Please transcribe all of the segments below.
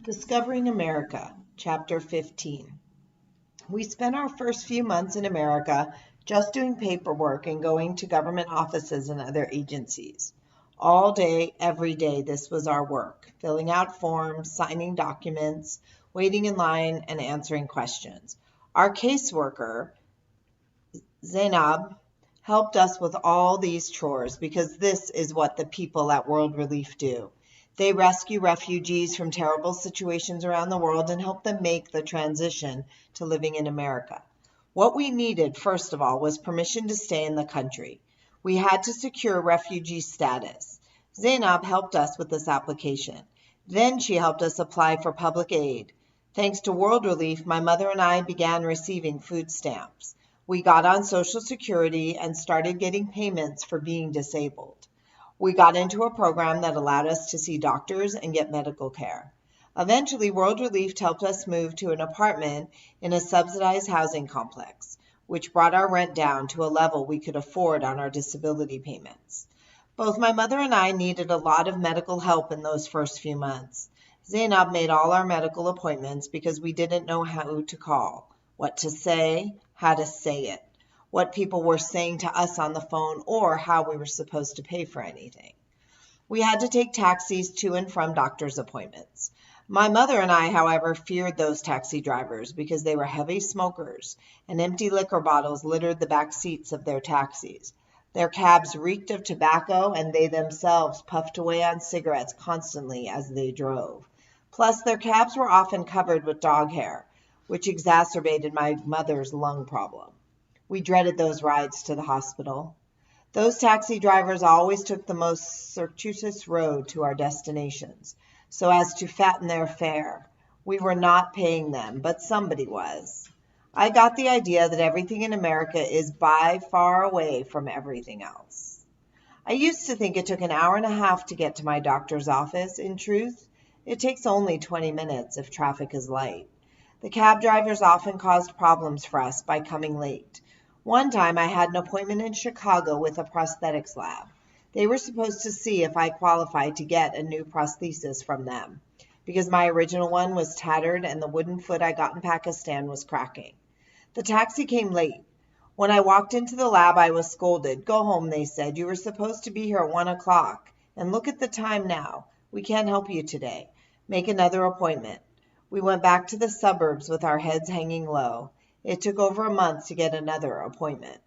Discovering America, Chapter 15. We spent our first few months in America just doing paperwork and going to government offices and other agencies. All day, every day, this was our work, filling out forms, signing documents, waiting in line, and answering questions. Our caseworker, Zainab, helped us with all these chores because this is what the people at World Relief do. They rescue refugees from terrible situations around the world and help them make the transition to living in America. What we needed, first of all, was permission to stay in the country. We had to secure refugee status. Zainab helped us with this application. Then she helped us apply for public aid. Thanks to World Relief, my mother and I began receiving food stamps. We got on Social Security and started getting payments for being disabled. We got into a program that allowed us to see doctors and get medical care. Eventually, World Relief helped us move to an apartment in a subsidized housing complex, which brought our rent down to a level we could afford on our disability payments. Both my mother and I needed a lot of medical help in those first few months. Zainab made all our medical appointments because we didn't know how to call, what to say, how to say it, what people were saying to us on the phone, or how we were supposed to pay for anything. We had to take taxis to and from doctor's appointments. My mother and I, however, feared those taxi drivers because they were heavy smokers, and empty liquor bottles littered the back seats of their taxis. Their cabs reeked of tobacco, and they themselves puffed away on cigarettes constantly as they drove. Plus, their cabs were often covered with dog hair, which exacerbated my mother's lung problem. We dreaded those rides to the hospital. Those taxi drivers always took the most circuitous road to our destinations, so as to fatten their fare. We were not paying them, but somebody was. I got the idea that everything in America is by far away from everything else. I used to think it took an hour and a half to get to my doctor's office. In truth, it takes only 20 minutes if traffic is light. The cab drivers often caused problems for us by coming late. One time I had an appointment in Chicago with a prosthetics lab. They were supposed to see if I qualified to get a new prosthesis from them, because my original one was tattered and the wooden foot I got in Pakistan was cracking. The taxi came late. When I walked into the lab, I was scolded. "Go home," they said. "You were supposed to be here at 1 o'clock. And look at the time now. We can't help you today. Make another appointment." We went back to the suburbs with our heads hanging low. It took over a month to get another appointment.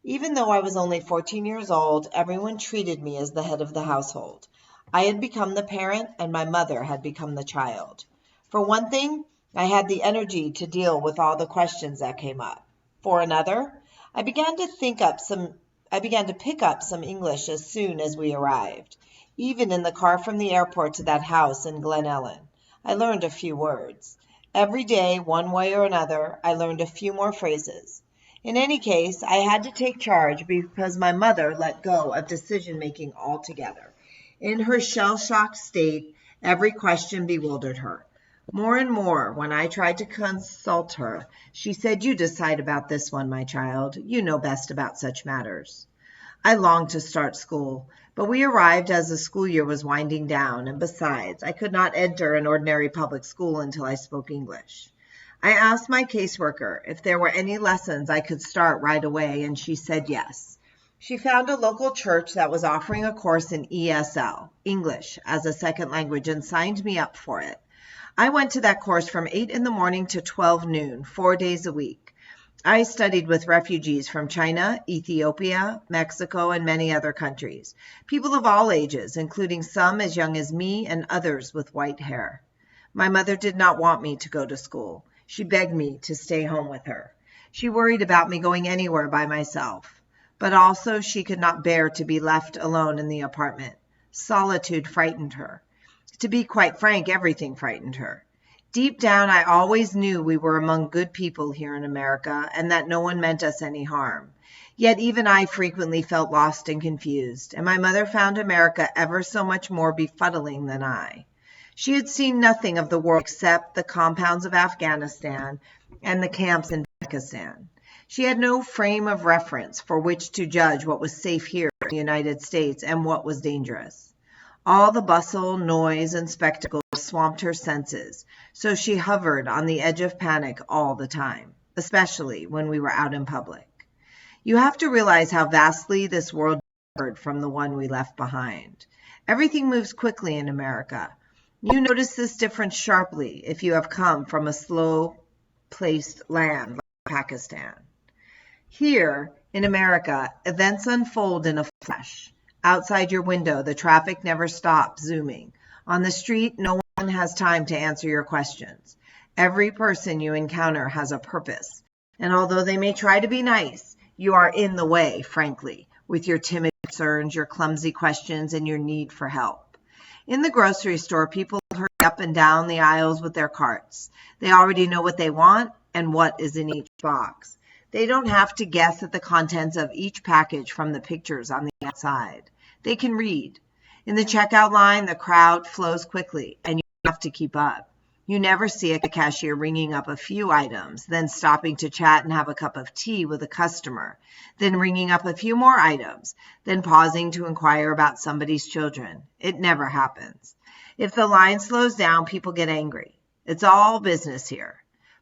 Even though I was only 14 years old, everyone treated me as the head of the household. I had become the parent, and my mother had become the child. For one thing, I had the energy to deal with all the questions that came up. For another, I began to pick up some English as soon as we arrived. Even in the car from the airport to that house in Glen Ellen, I learned a few words. Every day, one way or another, I learned a few more phrases. In any case, I had to take charge because my mother let go of decision-making altogether. In her shell-shocked state, every question bewildered her. More and more, when I tried to consult her, she said, "You decide about this one, my child. You know best about such matters." I longed to start school, but we arrived as the school year was winding down, and besides, I could not enter an ordinary public school until I spoke English. I asked my caseworker if there were any lessons I could start right away, and she said yes. She found a local church that was offering a course in ESL, English as a second language, and signed me up for it. I went to that course from 8 in the morning to 12 noon, 4 days a week. I studied with refugees from China, Ethiopia, Mexico, and many other countries. People of all ages, including some as young as me and others with white hair. My mother did not want me to go to school. She begged me to stay home with her. She worried about me going anywhere by myself. But also she could not bear to be left alone in the apartment. Solitude frightened her. To be quite frank, everything frightened her. Deep down, I always knew we were among good people here in America and that no one meant us any harm. Yet even I frequently felt lost and confused, and my mother found America ever so much more befuddling than I. She had seen nothing of the world except the compounds of Afghanistan and the camps in Pakistan. She had no frame of reference for which to judge what was safe here in the United States and what was dangerous. All the bustle, noise, and spectacle swamped her senses, so she hovered on the edge of panic all the time, especially when we were out in public. You have to realize how vastly this world differed from the one we left behind. Everything moves quickly in America. You notice this difference sharply if you have come from a slow-paced land like Pakistan. Here, in America, events unfold in a flash. Outside your window, the traffic never stops zooming. On the street, no one has time to answer your questions. Every person you encounter has a purpose. And although they may try to be nice, you are in the way, frankly, with your timid concerns, your clumsy questions, and your need for help. In the grocery store, people hurry up and down the aisles with their carts. They already know what they want and what is in each box. They don't have to guess at the contents of each package from the pictures on the outside. They can read. In the checkout line, the crowd flows quickly, and you have to keep up. You never see a cashier ringing up a few items, then stopping to chat and have a cup of tea with a customer, then ringing up a few more items, then pausing to inquire about somebody's children. It never happens. If the line slows down, people get angry. It's all business here.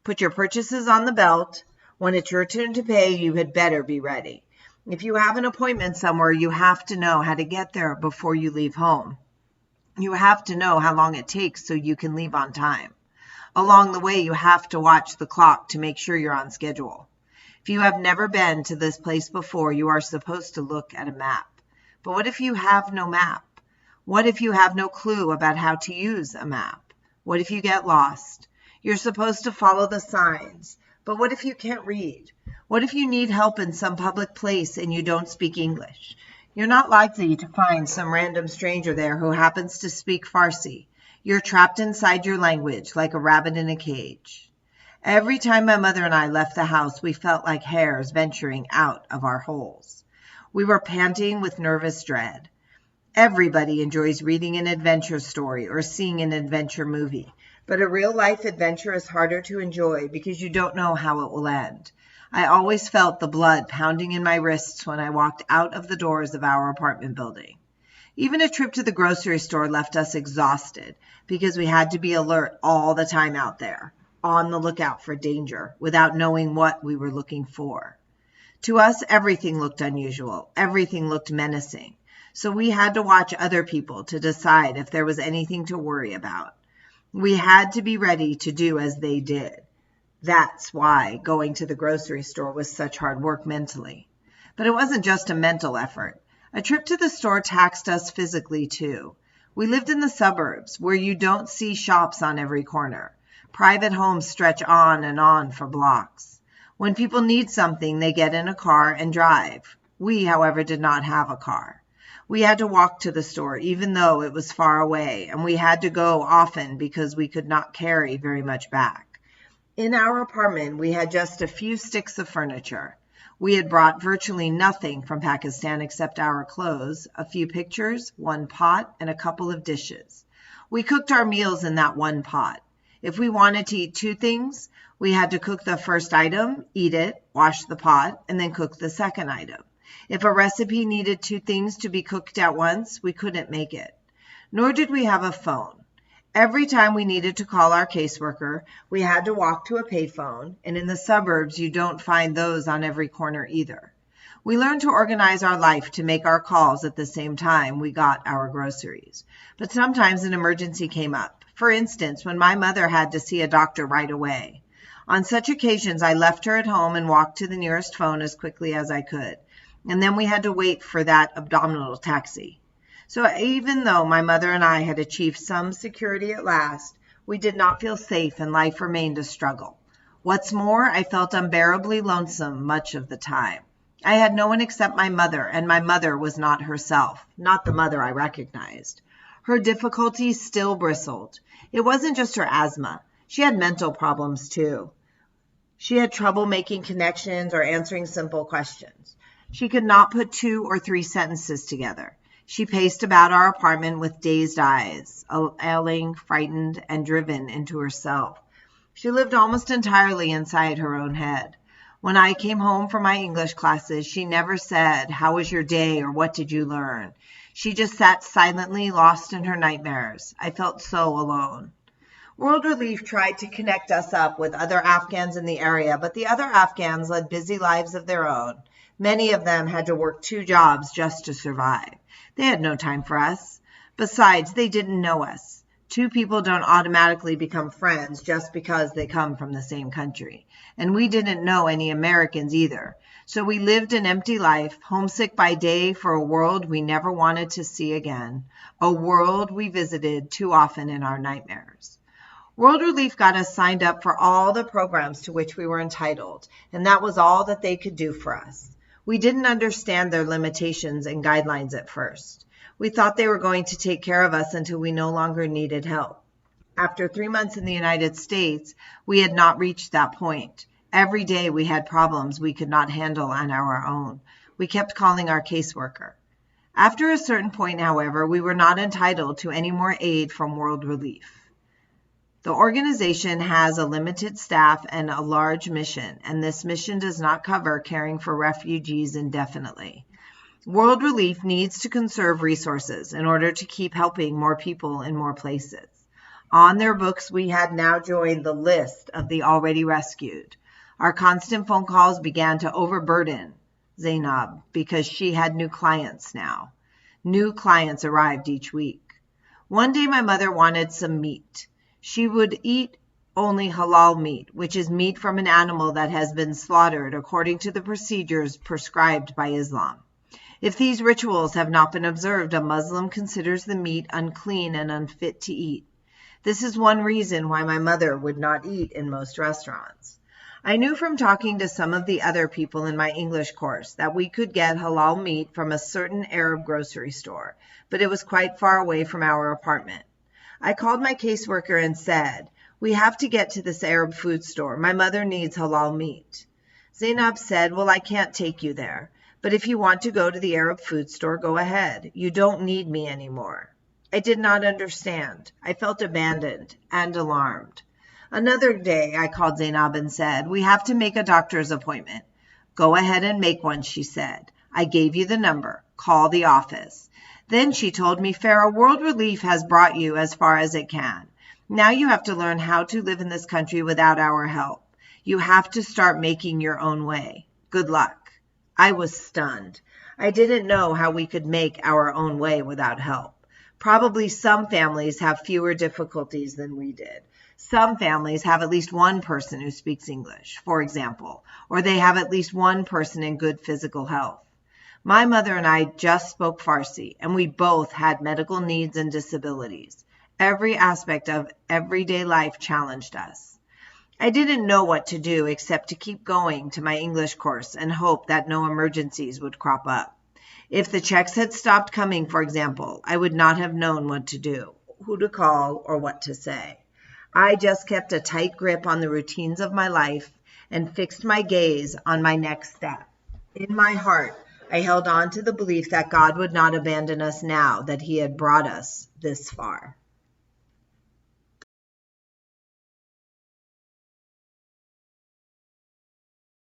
Put your purchases on the belt. When it's your turn to pay, you had better be ready. If you have an appointment somewhere, you have to know how to get there before you leave home. You have to know how long it takes so you can leave on time. Along the way, you have to watch the clock to make sure you're on schedule. If you have never been to this place before, you are supposed to look at a map. But what if you have no map? What if you have no clue about how to use a map? What if you get lost? You're supposed to follow the signs. But what if you can't read? What if you need help in some public place and you don't speak English? You're not likely to find some random stranger there who happens to speak Farsi. You're trapped inside your language like a rabbit in a cage. Every time my mother and I left the house, we felt like hares venturing out of our holes. We were panting with nervous dread. Everybody enjoys reading an adventure story or seeing an adventure movie, but a real-life adventure is harder to enjoy because you don't know how it will end. I always felt the blood pounding in my wrists when I walked out of the doors of our apartment building. Even a trip to the grocery store left us exhausted because we had to be alert all the time out there, on the lookout for danger, without knowing what we were looking for. To us, everything looked unusual. Everything looked menacing. So we had to watch other people to decide if there was anything to worry about. We had to be ready to do as they did. That's why going to the grocery store was such hard work mentally. But it wasn't just a mental effort. A trip to the store taxed us physically, too. We lived in the suburbs, where you don't see shops on every corner. Private homes stretch on and on for blocks. When people need something, they get in a car and drive. We, however, did not have a car. We had to walk to the store, even though it was far away, and we had to go often because we could not carry very much back. In our apartment, we had just a few sticks of furniture. We had brought virtually nothing from Pakistan except our clothes, a few pictures, one pot, and a couple of dishes. We cooked our meals in that one pot. If we wanted to eat two things, we had to cook the first item, eat it, wash the pot, and then cook the second item. If a recipe needed two things to be cooked at once, we couldn't make it. Nor did we have a phone. Every time we needed to call our caseworker, we had to walk to a payphone, and in the suburbs, you don't find those on every corner either. We learned to organize our life to make our calls at the same time we got our groceries. But sometimes an emergency came up. For instance, when my mother had to see a doctor right away. On such occasions, I left her at home and walked to the nearest phone as quickly as I could. And then we had to wait for that abdominal taxi. So even though my mother and I had achieved some security at last, we did not feel safe and life remained a struggle. What's more, I felt unbearably lonesome much of the time. I had no one except my mother, and my mother was not herself, not the mother I recognized. Her difficulties still bristled. It wasn't just her asthma. She had mental problems too. She had trouble making connections or answering simple questions. She could not put 2 or 3 sentences together. She paced about our apartment with dazed eyes, ailing, frightened, and driven into herself. She lived almost entirely inside her own head. When I came home from my English classes, she never said, "How was your day?" or "What did you learn?" She just sat silently lost in her nightmares. I felt so alone. World Relief tried to connect us up with other Afghans in the area, but the other Afghans led busy lives of their own. Many of them had to work 2 jobs just to survive. They had no time for us. Besides, they didn't know us. 2 people don't automatically become friends just because they come from the same country. And we didn't know any Americans either. So we lived an empty life, homesick by day for a world we never wanted to see again, a world we visited too often in our nightmares. World Relief got us signed up for all the programs to which we were entitled, and that was all that they could do for us. We didn't understand their limitations and guidelines at first. We thought they were going to take care of us until we no longer needed help. After 3 months in the United States, we had not reached that point. Every day we had problems we could not handle on our own. We kept calling our caseworker. After a certain point, however, we were not entitled to any more aid from World Relief. The organization has a limited staff and a large mission, and this mission does not cover caring for refugees indefinitely. World Relief needs to conserve resources in order to keep helping more people in more places. On their books, we had now joined the list of the already rescued. Our constant phone calls began to overburden Zainab because she had new clients now. New clients arrived each week. One day my mother wanted some meat. She would eat only halal meat, which is meat from an animal that has been slaughtered according to the procedures prescribed by Islam. If these rituals have not been observed, a Muslim considers the meat unclean and unfit to eat. This is one reason why my mother would not eat in most restaurants. I knew from talking to some of the other people in my English course that we could get halal meat from a certain Arab grocery store, but it was quite far away from our apartment. I called my caseworker and said, "We have to get to this Arab food store. My mother needs halal meat." Zainab said, "Well, I can't take you there, but if you want to go to the Arab food store, go ahead. You don't need me anymore." I did not understand. I felt abandoned and alarmed. Another day I called Zainab and said, "We have to make a doctor's appointment." "Go ahead and make one," she said. "I gave you the number. Call the office." Then she told me, "Farah, World Relief has brought you as far as it can. Now you have to learn how to live in this country without our help. You have to start making your own way. Good luck." I was stunned. I didn't know how we could make our own way without help. Probably some families have fewer difficulties than we did. Some families have at least one person who speaks English, for example, or they have at least one person in good physical health. My mother and I just spoke Farsi, and we both had medical needs and disabilities. Every aspect of everyday life challenged us. I didn't know what to do except to keep going to my English course and hope that no emergencies would crop up. If the checks had stopped coming, for example, I would not have known what to do, who to call, or what to say. I just kept a tight grip on the routines of my life and fixed my gaze on my next step. In my heart, I held on to the belief that God would not abandon us now that He had brought us this far.